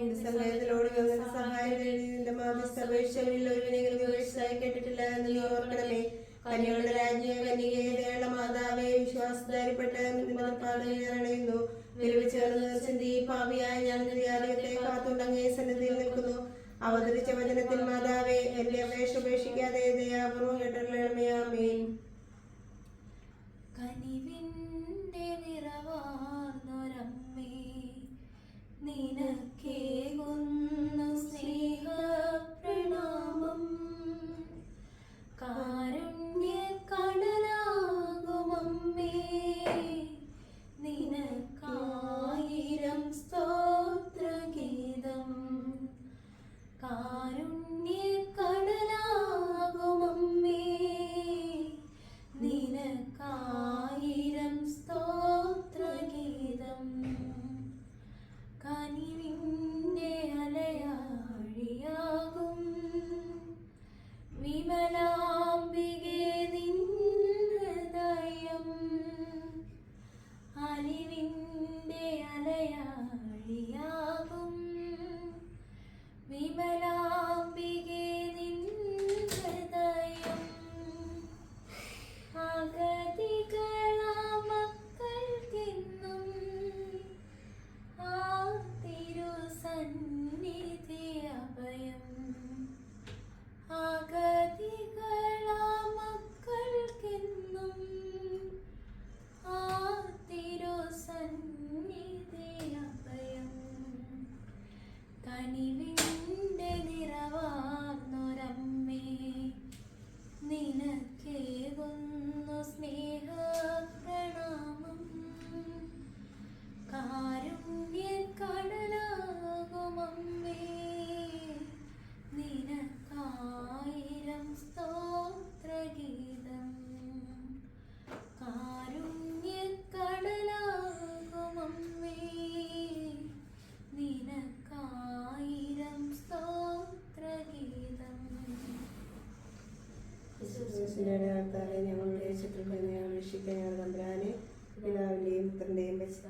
കേട്ടിട്ടില്ല എന്ന് നീ ഓർക്കണമേ. കന്യകളുടെ രാജ്ഞിയെ കന്യകയുടെ മാതാവേ, വിശ്വാസധാരിപ്പെട്ട് ണയുന്നു. വിലപിച്ചേർന്ന് ചിന്തി പാപിയായ ഞാൻ നിര്യാതത്തെ കാത്തുണ്ടങ്ങേ സന്നിധിയിൽ നിൽക്കുന്നു. അവതരിച്ച വചനത്തിൽ മാതാവേ, എന്റെ അപേക്ഷ ഉപേക്ഷിക്കാതെ ദയാപൂർവം കേട്ടറിയണമേ. ആമേൻ. കനിവിന്റെ നിറവാർന്നൊരമ്മേ, നിനക്കേകുന്നു സ്നേഹപ്രണാമം. കാരുണ്യക്കടലാകുമമ്മേ, നിനക്കായിരം സ്തോത്രഗീതം. കാരുണ്യക്കടലാകുമമ്മേ, നിനക്കായിരം സ്തോത്രഗീതം. കനിവിന്റെ അലയാഴിയാകും വിമലാംബികേ നിൻ ഹൃദയം. അലിവിന്റെ അലയാഴിയാകും വിമലാംബികേ നിൻ ഹൃദയം. അഗതികളാ മക്കൾക്കെന്നും ആ തിരുസന്നിധി അഭയം. അഗതികളാ മക്കൾക്കെന്നും ആ തിരുസന്നിധി അഭയം. കനിവിന്റെ നിറവാർന്നൊരമ്മേ, നിനക്കേകുന്നു സ്നേഹപ്രണാമം. കാരുണ്യക്കടലാകുമമ്മേ, നിനക്കായിരം സ്തോത്രഗീതം. കാരുണ്യക്കടലാകുമമ്മേ, നിനക്കായിരം സ്തോത്രഗീതം. ഞങ്ങളുടെ ശത്രുക്കളെ രക്ഷിക്കാൻ ഞങ്ങൾ തമ്പുരാനെ, പിതാവിന്റെയും പുത്രന്റെയും പരിശുദ്ധ